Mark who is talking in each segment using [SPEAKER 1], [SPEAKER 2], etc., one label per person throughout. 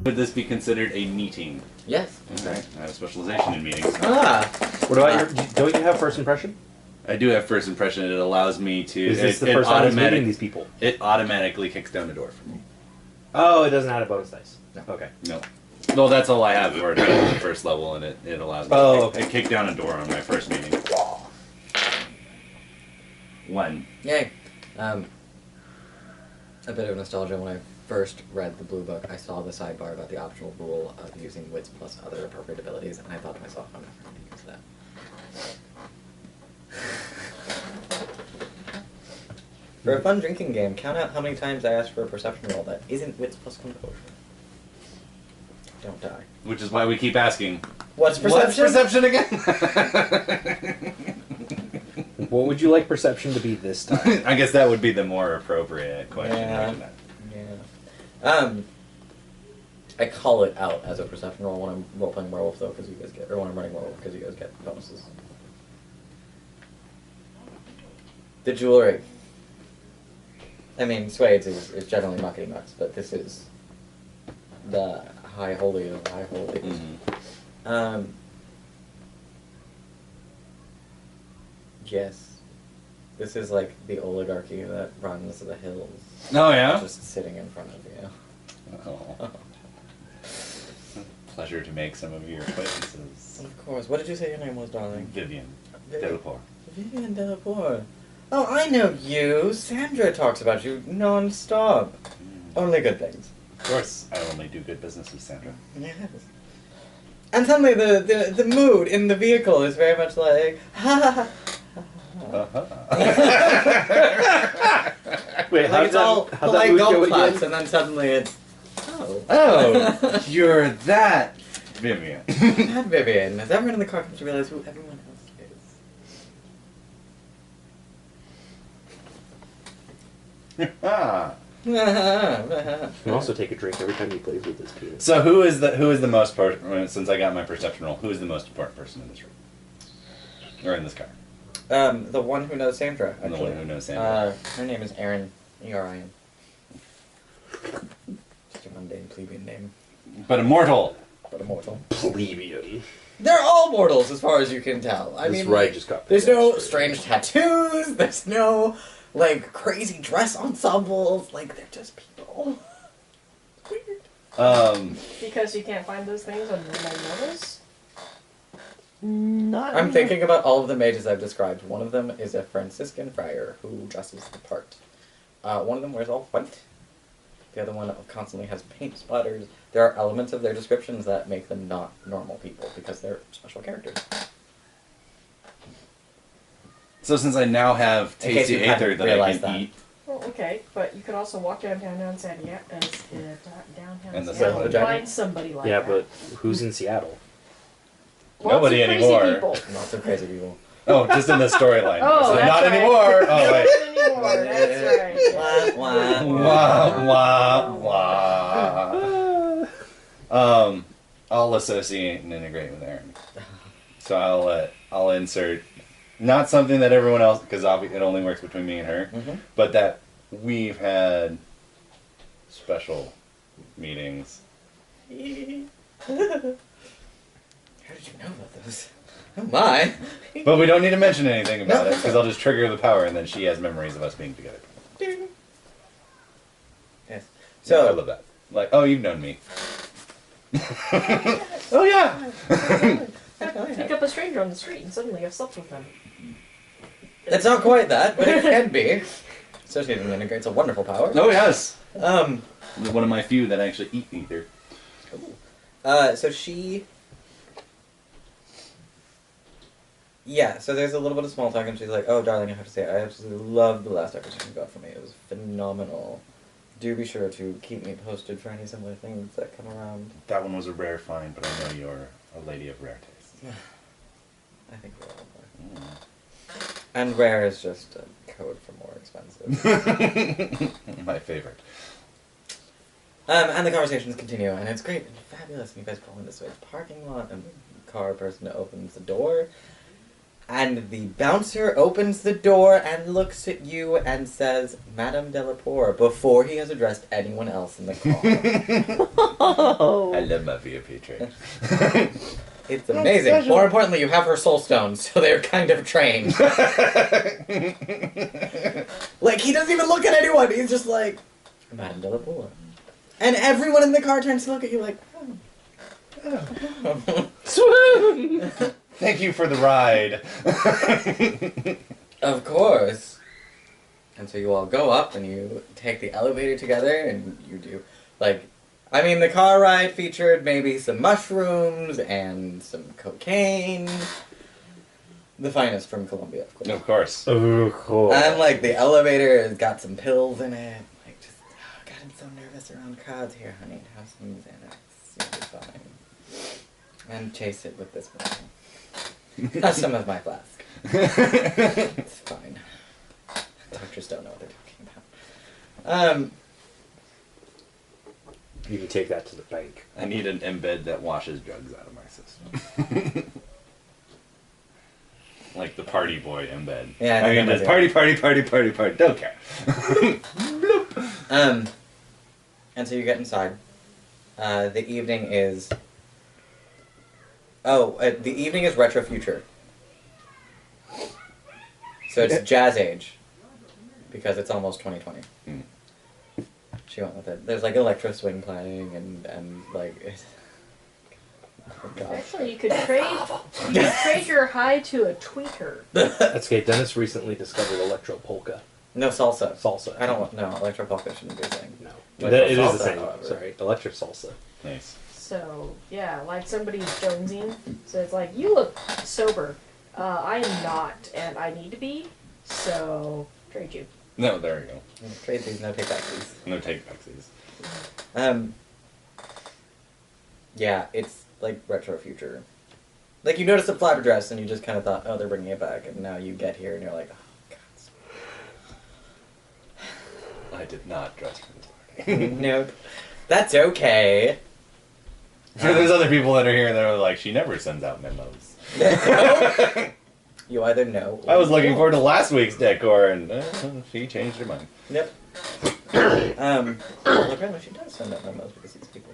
[SPEAKER 1] Would this be considered a meeting?
[SPEAKER 2] Yes.
[SPEAKER 1] Okay. I have a specialization in meetings.
[SPEAKER 2] Ah.
[SPEAKER 3] What about your? Don't you have first impression?
[SPEAKER 1] I do have first impression. It allows me to.
[SPEAKER 3] Is this the first time he's meeting these people?
[SPEAKER 1] It automatically kicks down the door for me.
[SPEAKER 3] Oh, it doesn't add a bonus dice.
[SPEAKER 2] No.
[SPEAKER 3] Okay.
[SPEAKER 1] No. Well, that's all I have for it. It's the first level, and it allows me to kick down a door on my first meeting. 1.
[SPEAKER 2] Yay. A bit of nostalgia. When I first read the Blue Book, I saw the sidebar about the optional rule of using wits plus other appropriate abilities, and I thought to myself, I'm never going to use that. For a fun drinking game, count out how many times I asked for a perception roll that isn't wits plus composure. Don't die.
[SPEAKER 1] Which is why we keep asking.
[SPEAKER 2] What's perception?
[SPEAKER 1] What's perception again?
[SPEAKER 3] What would you like perception to be this time?
[SPEAKER 1] I guess that would be the more appropriate question.
[SPEAKER 2] Yeah. I call it out as a perception roll when I'm role-playing werewolf, though, because you guys get, or when I'm running werewolf, because you guys get bonuses. The jewelry. I mean, Suede's is generally muckety mucks, but this is the high holy of high holy.
[SPEAKER 1] Mm-hmm.
[SPEAKER 2] Yes. This is like the oligarchy that runs the hills.
[SPEAKER 1] Oh, yeah?
[SPEAKER 2] Just sitting in front of you.
[SPEAKER 1] Oh. Pleasure to make some of your acquaintances.
[SPEAKER 2] Of course. What did you say your name was, darling?
[SPEAKER 1] Vivian.
[SPEAKER 2] Vivian.
[SPEAKER 1] Delacour.
[SPEAKER 2] Vivian Delacour. Oh, I know you. Sandra talks about you non-stop. Only good things.
[SPEAKER 1] Of course, I only do good business with Sandra.
[SPEAKER 2] Yes. And suddenly the mood in the vehicle is very much like, ha ha ha.
[SPEAKER 3] Wait,
[SPEAKER 2] like it's all
[SPEAKER 3] how'd
[SPEAKER 2] like
[SPEAKER 3] mood
[SPEAKER 2] golf
[SPEAKER 3] go
[SPEAKER 2] claps,
[SPEAKER 3] again?
[SPEAKER 2] and then suddenly it's, oh.
[SPEAKER 1] Oh, you're that Vivian.
[SPEAKER 2] That Vivian. As everyone in the car comes to realize who everyone else is.
[SPEAKER 3] You can also take a drink every time he plays with his penis.
[SPEAKER 1] So who is the most since I got my perception roll, who is the most important person in this room? Or in this car?
[SPEAKER 2] The one who knows Sandra, actually.
[SPEAKER 1] The one who knows Sandra.
[SPEAKER 2] Her name is Erin. E-R-I-N. Just a mundane plebeian name.
[SPEAKER 1] But immortal.
[SPEAKER 2] But immortal.
[SPEAKER 3] Plebeian.
[SPEAKER 2] They're all mortals, as far as you can tell. I mean,
[SPEAKER 3] right just got
[SPEAKER 2] there's no strange tattoos. There's no, like, crazy dress ensembles. Like, they're just people. Weird.
[SPEAKER 4] Because you can't find those things on normal novels?
[SPEAKER 3] Not.
[SPEAKER 2] I'm thinking about all of the mages I've described. One of them is a Franciscan friar who dresses the part. One of them wears all white. The other one constantly has paint splatters. There are elements of their descriptions that make them not normal people, because they're special characters.
[SPEAKER 1] So since I now have
[SPEAKER 2] In case
[SPEAKER 1] tasty
[SPEAKER 2] you
[SPEAKER 1] aether
[SPEAKER 2] hadn't
[SPEAKER 1] that I
[SPEAKER 2] realized
[SPEAKER 1] can
[SPEAKER 2] that.
[SPEAKER 1] eat,
[SPEAKER 4] Well, okay, but you could also walk downtown Seattle
[SPEAKER 1] And the
[SPEAKER 4] Seattle and
[SPEAKER 2] Seattle
[SPEAKER 4] find somebody like
[SPEAKER 3] Yeah,
[SPEAKER 4] that.
[SPEAKER 3] but who's in Seattle?
[SPEAKER 4] Lots
[SPEAKER 1] Nobody
[SPEAKER 4] of crazy
[SPEAKER 1] anymore.
[SPEAKER 4] People.
[SPEAKER 2] Lots of crazy people.
[SPEAKER 1] oh, just in the storyline.
[SPEAKER 4] Oh,
[SPEAKER 1] So
[SPEAKER 4] that's
[SPEAKER 1] not
[SPEAKER 4] right.
[SPEAKER 1] anymore. Oh wait.
[SPEAKER 4] Not anymore. That's right.
[SPEAKER 2] Wah, wah,
[SPEAKER 1] Wah, wah, wah. I'll associate and integrate with Erin. So I'll insert not something that everyone else, because it only works between me and her, but that we've had special meetings.
[SPEAKER 2] How did you know about those? Oh my!
[SPEAKER 1] But we don't need to mention anything about
[SPEAKER 2] No.
[SPEAKER 1] it, because I'll just trigger the power, and then she has memories of us being together.
[SPEAKER 2] Yes.
[SPEAKER 1] So I
[SPEAKER 2] So,
[SPEAKER 1] love that. Like, oh, you've known me. Oh yeah.
[SPEAKER 4] Pick up a stranger on the street and suddenly I've slept with them.
[SPEAKER 2] it's not quite that, but it can be. Associating integrates a wonderful power.
[SPEAKER 1] Oh yes.
[SPEAKER 2] Um,
[SPEAKER 1] One of my few that actually eat ether.
[SPEAKER 2] so she... Yeah, so there's a little bit of small talk, and she's like, oh, darling, I have to say, I absolutely loved the last episode you got for me. It was phenomenal. Do be sure to keep me posted for any similar things that come around.
[SPEAKER 1] That one was a rare find, but I know you're a lady of rare taste.
[SPEAKER 2] I think we're all rare. And rare is just a code for more expensive.
[SPEAKER 1] My favorite.
[SPEAKER 2] And the conversations continue, and it's great and fabulous, and you guys pull into this parking lot, and the car person opens the door, and the bouncer opens the door and looks at you and says, Madame Delacour, before he has addressed anyone else in the car.
[SPEAKER 1] I love my VIP trade.
[SPEAKER 2] It's amazing. More importantly, you have her soul stones, so they're kind of trained. Like, he doesn't even look at anyone. He's just like, Madame Delabula. And everyone in the car turns to look at you like, oh.
[SPEAKER 1] Swoon! Thank you for the ride.
[SPEAKER 2] Of course. And so you all go up and you take the elevator together and you do, like, I mean, the car ride featured maybe some mushrooms and some cocaine. The finest from Colombia, of course.
[SPEAKER 1] Of course.
[SPEAKER 3] Oh, cool.
[SPEAKER 2] And, like, the elevator has got some pills in it. Like, just, oh, God, I'm so nervous around crowds. Here, honey, have some Xanax. You'll be fine. And chase it with this one. That's some of my flask. It's fine. Doctors don't know what they're talking about.
[SPEAKER 3] You can take that to the bank.
[SPEAKER 1] I need an embed that washes drugs out of my system. Like the party boy embed.
[SPEAKER 2] Yeah,
[SPEAKER 1] I mean, just party. Don't care.
[SPEAKER 2] And so you get inside. The evening is... the evening is retro future. So it's jazz age. Because it's almost 2020.
[SPEAKER 1] Mm.
[SPEAKER 2] She went with it. There's like electro swing playing and like... Oh, gosh.
[SPEAKER 4] Actually, you could trade your high to a tweeter.
[SPEAKER 3] That's okay. Dennis recently discovered electro polka.
[SPEAKER 2] No, salsa.
[SPEAKER 3] Salsa.
[SPEAKER 2] I don't want... No, electro polka shouldn't be a thing.
[SPEAKER 3] No.
[SPEAKER 2] Electro
[SPEAKER 3] It is
[SPEAKER 2] salsa,
[SPEAKER 3] the same.
[SPEAKER 2] however.
[SPEAKER 3] Sorry. Electric salsa.
[SPEAKER 1] Nice.
[SPEAKER 4] So, yeah, like somebody's jonesing. So it's like, you look sober. I am not, and I need to be. So, trade you.
[SPEAKER 1] No, there we go.
[SPEAKER 2] Trade these, no take backsies.
[SPEAKER 1] No take backsies.
[SPEAKER 2] Yeah, it's like retro future. Like, you noticed a flower dress and you just kind of thought, oh, they're bringing it back, and now you get here and you're like, oh, God.
[SPEAKER 1] I did not dress for this party.
[SPEAKER 2] Nope. That's okay.
[SPEAKER 1] There's other people that are here that are like, she never sends out memos.
[SPEAKER 2] You either know or
[SPEAKER 1] I was
[SPEAKER 2] you
[SPEAKER 1] looking
[SPEAKER 2] don't.
[SPEAKER 1] forward to last week's decor, and she changed her mind.
[SPEAKER 2] Yep. Well, apparently she does send out memos because these people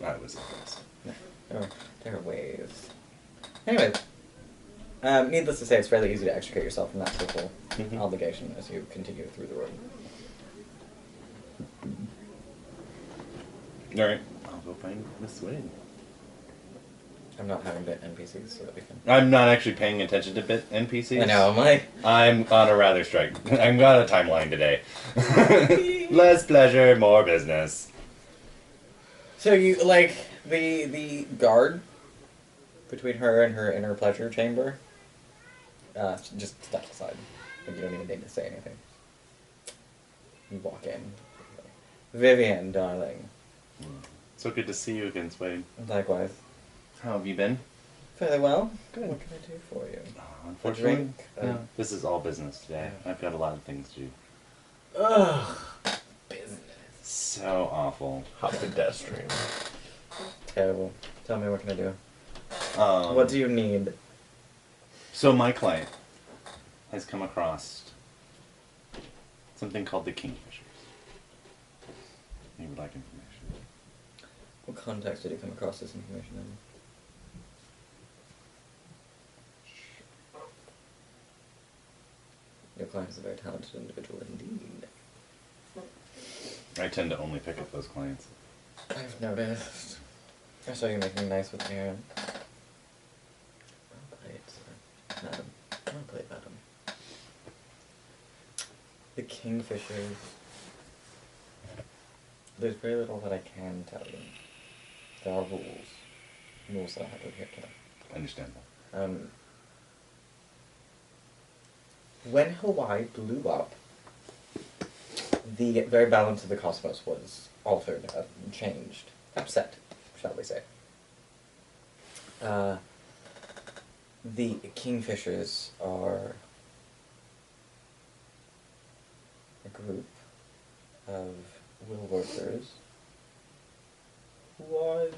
[SPEAKER 2] knew.
[SPEAKER 1] I was impressed.
[SPEAKER 2] There are ways. Anyway, needless to say, it's fairly easy to extricate yourself from that social obligation as you continue through the room.
[SPEAKER 1] Alright, I'll go find Miss Wade.
[SPEAKER 2] I'm not having bit NPCs, so that we can...
[SPEAKER 1] I'm not actually paying attention to bit NPCs.
[SPEAKER 2] I know, I'm like...
[SPEAKER 1] I'm on a rather strike. I'm on a timeline today. Less pleasure, more business.
[SPEAKER 2] So you, like, the guard between her and her inner pleasure chamber, just steps aside. Like, you don't even need to say anything. You walk in. Vivian, darling.
[SPEAKER 1] So good to see you again, Swade.
[SPEAKER 2] Likewise.
[SPEAKER 1] How have you been?
[SPEAKER 2] Fairly well. Good. What can I do for you?
[SPEAKER 1] Unfortunately,
[SPEAKER 2] drink?
[SPEAKER 1] no. This is all business today. I've got a lot of things to do.
[SPEAKER 2] Ugh. Business.
[SPEAKER 1] So awful.
[SPEAKER 3] How pedestrian.
[SPEAKER 2] Terrible. Tell me, what can I do?
[SPEAKER 1] What
[SPEAKER 2] What do you need?
[SPEAKER 1] So my client has come across something called the Kingfishers. He would like information.
[SPEAKER 2] What context did you come across this information in? Your client is a very talented individual indeed.
[SPEAKER 1] I tend to only pick up those clients.
[SPEAKER 2] I've noticed. I saw you making nice with Aaron. I'll play it, sir. Madam. I'll play it, madam. The Kingfishers. There's very little that I can tell you. There are rules. Rules that I have to adhere to.
[SPEAKER 1] I understand that.
[SPEAKER 2] When Hawaii blew up, the very balance of the cosmos was altered, changed, upset, shall we say. The Kingfishers are a group of will workers who are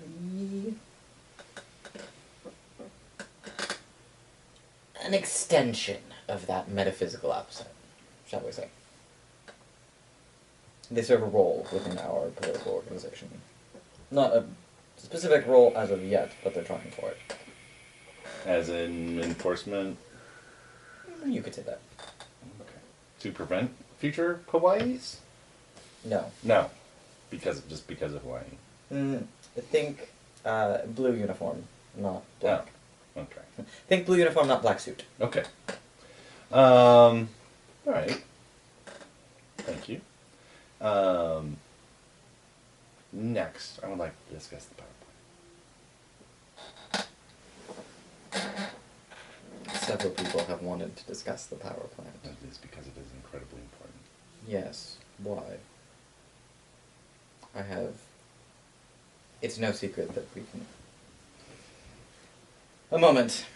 [SPEAKER 2] an extension of that metaphysical upset, shall we say. They serve a role within our political organization. Not a specific role as of yet, but they're trying for it.
[SPEAKER 1] As in enforcement?
[SPEAKER 2] You could say that.
[SPEAKER 1] Okay. To prevent future Hawaiis?
[SPEAKER 2] No.
[SPEAKER 1] No. Because of Hawaii.
[SPEAKER 2] I think blue uniform, not black.
[SPEAKER 1] Oh. Okay.
[SPEAKER 2] Think blue uniform, not black suit.
[SPEAKER 1] Okay. Alright. Thank you. Next, I would like to discuss the power plant.
[SPEAKER 2] Several people have wanted to discuss the power plant.
[SPEAKER 1] That is because it is incredibly important.
[SPEAKER 2] Yes. Why? It's no secret that we can... A moment.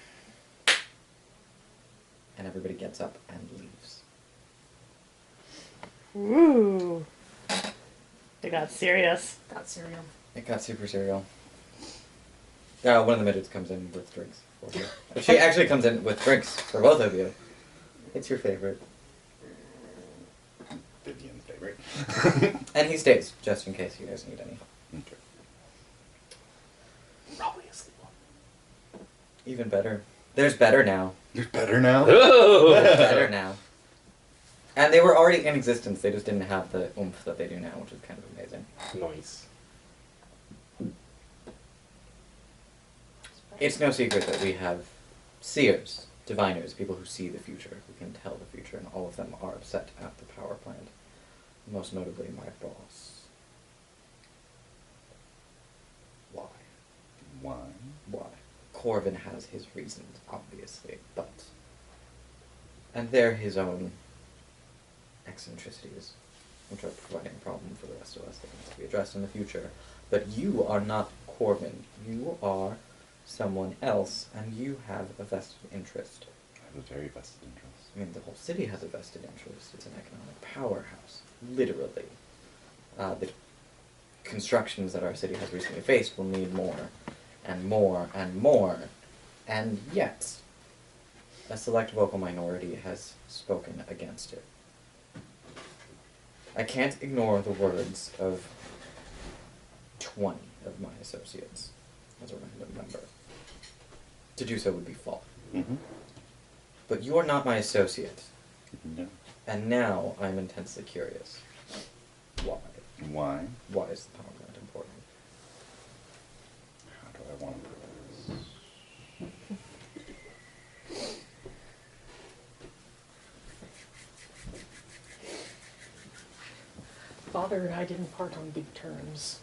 [SPEAKER 2] And everybody gets up and leaves.
[SPEAKER 5] Ooh. They got serious.
[SPEAKER 4] Got cereal.
[SPEAKER 2] It got super serial. One of the midgets comes in with drinks for you. She actually comes in with drinks for both of you. It's your favorite.
[SPEAKER 1] Vivian's favorite.
[SPEAKER 2] And he stays, just in case you guys need any.
[SPEAKER 1] Okay.
[SPEAKER 3] Probably asleep.
[SPEAKER 2] Even better. There's better now.
[SPEAKER 1] You're better now?
[SPEAKER 2] There's better now. And they were already in existence, they just didn't have the oomph that they do now, which is kind of amazing.
[SPEAKER 3] Nice.
[SPEAKER 2] It's no secret that we have seers, diviners, people who see the future, who can tell the future, and all of them are upset at the power plant. Most notably, my boss. Why?
[SPEAKER 1] Why?
[SPEAKER 2] Why? Corvin has his reasons, obviously, but... And they're his own eccentricities, which are providing a problem for the rest of us that needs to be addressed in the future. But you are not Corvin. You are someone else, and you have a vested interest.
[SPEAKER 1] I have a very vested interest.
[SPEAKER 2] I mean, the whole city has a vested interest. It's an economic powerhouse, literally. The constructions that our city has recently faced will need more, and more, and more. And yet, a select vocal minority has spoken against it. I can't ignore the words of 20 of my associates as a random member. To do so would be folly.
[SPEAKER 1] Mm-hmm.
[SPEAKER 2] But you are not my associate.
[SPEAKER 1] No.
[SPEAKER 2] And now I'm intensely curious. Why?
[SPEAKER 1] Why?
[SPEAKER 2] Why is the power plant important?
[SPEAKER 1] How do I want to put this?
[SPEAKER 4] Father and I didn't part on good terms.